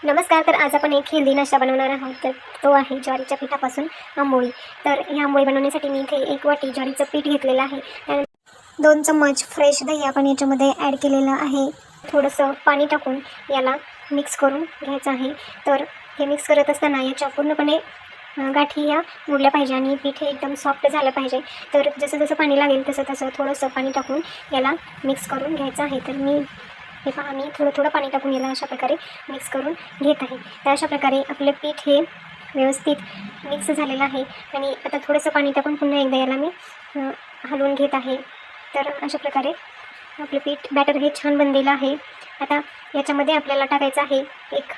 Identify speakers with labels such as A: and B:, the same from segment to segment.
A: नमस्कार. तर आज आपण एक हेल्दी नाश्ता बनवणार आहोत. तर तो आहे ज्वारीच्या पिठापासून आंबोळी. तर ही आंबोळी बनवण्यासाठी मी इथे 1 वाटी ज्वारीचं पीठ घेतलेलं आहे. त्यानंतर 2 चम्मच फ्रेश दही आपण याच्यामध्ये ॲड केलेलं आहे. थोडंसं पाणी टाकून याला मिक्स करून घ्यायचं आहे. तर हे मिक्स करत असताना याच्या पूर्णपणे गाठी ह्या मोडल्या पाहिजे आणि पीठ हे एकदम सॉफ्ट झालं पाहिजे. तर जसं जसं पाणी लागेल तसं तसं थोडंसं पाणी टाकून याला मिक्स करून घ्यायचं आहे. तर हे पहा, मी थोडं थोडं पाणी टाकून याला अशा प्रकारे मिक्स करून घेत आहे. तर अशा प्रकारे आपलं पीठ हे व्यवस्थित मिक्स झालेलं आहे आणि आता थोडंसं पाणी टाकून पुन्हा एकदा याला मी हलवून घेत आहे. तर अशा प्रकारे आपलं पीठ बॅटर हे छान बनलेलं आहे. आता याच्यामध्ये आपल्याला टाकायचं आहे एक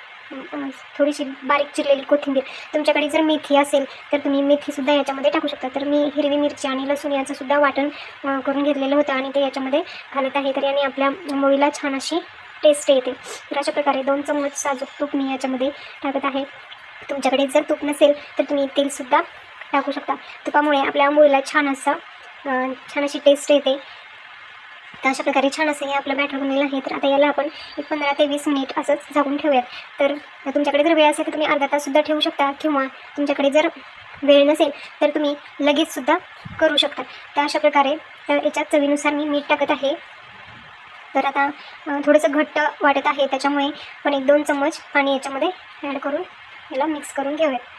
A: थोडीशी बारीक चिरलेली कोथिंबीर. तुमच्याकडे जर मेथी असेल तर तुम्ही मेथीसुद्धा याच्यामध्ये टाकू शकता. तर मी हिरवी मिरची आणि लसूण याचंसुद्धा वाटण करून घेतलेलं होतं आणि ते याच्यामध्ये घालत आहे. तर याने आपल्या आंबोळीला छान अशी टेस्ट येते. तर अशा प्रकारे 2 चम्मच साजूक तूप मी याच्यामध्ये टाकत आहे. तुमच्याकडे जर तूप नसेल तर तुम्ही तेलसुद्धा टाकू शकता. तुपामुळे आपल्या आंबोळीला छान अशी टेस्ट येते. तर अशा प्रकारे छान असं हे आपलं बॅटर बनलेलं आहे. तर आता याला आपण एक 15 ते 20 मिनिट असंच झाकून ठेवूयात. तर तुमच्याकडे जर वेळ असेल तर तुम्ही अर्धा ताससुद्धा ठेवू शकता किंवा तुमच्याकडे जर वेळ नसेल तर तुम्ही लगेचसुद्धा करू शकता. तर अशा प्रकारे याच्यात चवीनुसार मी मीठ टाकत आहे. तर आता थोडंसं घट्ट वाटत आहे, त्याच्यामुळे पण 1-2 चम्मच पाणी याच्यामध्ये ॲड करून याला मिक्स करून घेऊयात.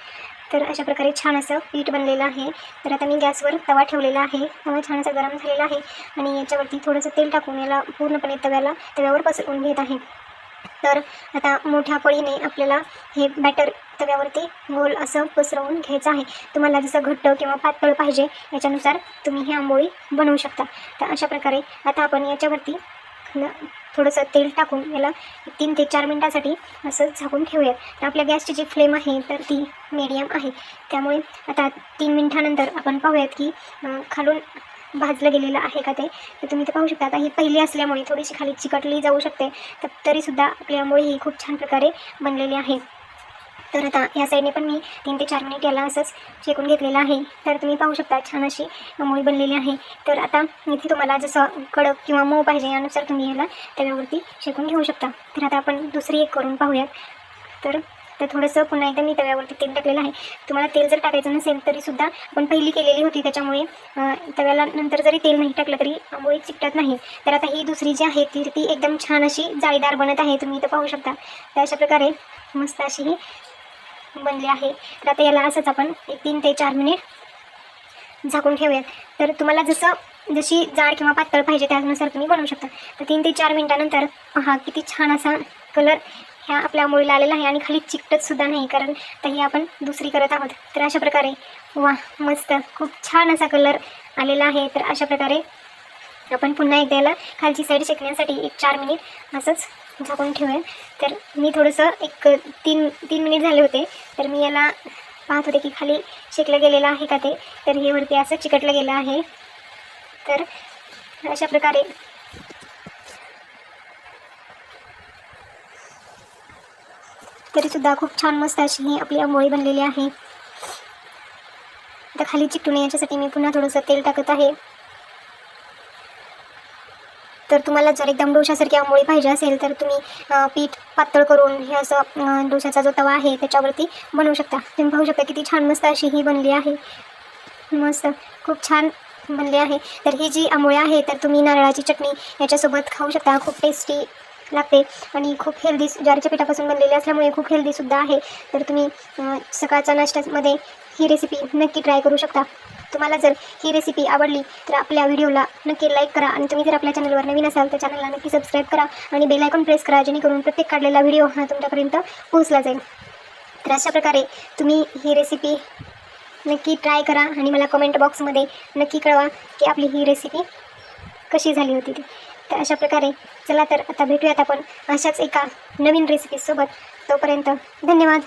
A: तर अशा प्रकारे छान असं पीठ बनलेलं आहे. तर आता मी गॅसवर तवा ठेवलेला आहे. तवा छान असा गरम झालेला आहे आणि याच्यावरती थोडंसं तेल टाकून याला पूर्णपणे तव्यावर पसरवून घेत आहे. तर आता मोठ्या पळीने आपल्याला हे बॅटर तव्यावरती गोल असं पसरवून घ्यायचं आहे. तुम्हाला जसं घट्ट किंवा पातळ पाहिजे याच्यानुसार तुम्ही ही आंबोळी बनवू शकता. तर अशा प्रकारे आता आपण याच्यावरती थोडंसं तेल टाकून याला 3 ते 4 मिनटासाठी असं झाकून ठेवूयात. तर आपल्या गॅसची जी फ्लेम आहे तर ती मीडियम आहे. त्यामुळे आता 3 मिनिटानंतर आपण पाहूयात की खालून भाजलं गेलेलं आहे का ते. तर तुम्ही ते पाहू शकता. आता ही पहिली असल्यामुळे थोडीशी खाली चिकटली जाऊ शकते. तर तरीसुद्धा आपली आंबोळी ही खूप छान प्रकारे बनलेली आहे. तर आता या साईडने पण मी 3 ते 4 मिनिट याला असंच शेकून घेतलेलं आहे. तर तुम्ही पाहू शकता छान अशी आंबोळी बनलेली आहे. तर आता इथे तुम्हाला जसं कडक किंवा मऊ पाहिजे यानुसार तुम्ही याला तव्यावरती शेकून घेऊ शकता. तर आता आपण दुसरी एक करून पाहूयात. तर थोडंसं पुन्हा एकदा मी तव्यावरती तेल टाकलेलं आहे. तुम्हाला तेल जर टाकायचं नसेल तरीसुद्धा आपण पहिली केलेली होती, त्याच्यामुळे तव्याला नंतर जरी तेल नाही टाकलं तरी आंबोळी चिकटत नाही. तर आता ही दुसरी जी आहे ती एकदम छान अशी जाळीदार बनत आहे. तुम्ही इथं पाहू शकता. तर अशा प्रकारे मस्त अशी ही बनली आहे. तर आता याला असंच आपण 3 ते 4 मिनिट झाकून ठेवूयात. तर तुम्हाला जशी जाड किंवा पातळ पाहिजे त्यानुसार तुम्ही बनवू शकता. तर 3 ते 4 मिनिटानंतर पहा किती छान असा कलर ह्या आपल्या आंबोळीला आलेला आहे आणि खाली चिकटतसुद्धा नाही, कारण ही आपण दुसरी करत आहोत. तर अशा प्रकारे मस्त खूप छान असा कलर आलेला आहे. तर अशा प्रकारे आपण पुन्हा एकदा याला खालची साईड शेकण्यासाठी 1-4 मिनिट असंच झाकून ठेवूया. तर मी थोडंसं 3 मिनिट झाले होते. तर मी याला पाहत होते की खाली शेकलं गेलेलं आहे का ते. तर हे वरती असं चिकटलं गेलं आहे. तर अशा प्रकारे तरीसुद्धा खूप छान मस्त अशी ही आपली आंबोळी बनलेली आहे. आता खाली चिकटू नये याच्यासाठी मी पुन्हा थोडंसं तेल टाकत आहे. तर तुम्हाला जर एकदम डोशासारखी आंबोळी पाहिजे असेल तर तुम्ही पीठ पातळ करून हे असं डोशाचा जो तवा आहे त्याच्यावरती बनवू शकता. तुम्ही पाहू शकता किती छान मस्त अशी ही बनली आहे. मस्त खूप छान बनली आहे. तर ही जी आंबोळी आहे तर तुम्ही नारळाची चटणी याच्यासोबत खाऊ शकता. खूप टेस्टी लागते आणि खूप हेल्दी, ज्वारीच्या पिठापासून बनलेली असल्यामुळे खूप हेल्दीसुद्धा आहे. तर तुम्ही सकाळच्या नाश्त्यामध्ये ही रेसिपी नक्की ट्राय करू शकता. तुम्हाला जर ही रेसिपी आवडली तर आपल्या व्हिडिओला नक्की लाईक करा आणि तुम्ही जर आपल्या चॅनलवर नवीन असाल तर चॅनलला नक्की सबस्क्राईब करा आणि बेल आयकॉन प्रेस करा, जेणेकरून प्रत्येक काढलेला व्हिडिओ हा तुमच्यापर्यंत पोहोचला जाईल. तर अशा प्रकारे तुम्ही ही रेसिपी नक्की ट्राय करा आणि मला कमेंट बॉक्समध्ये नक्की कळवा की आपली ही रेसिपी कशी झाली होती ती. तर अशा प्रकारे चला तर आता भेटूयात आपण अशाच एका नवीन रेसिपीसोबत. तोपर्यंत धन्यवाद.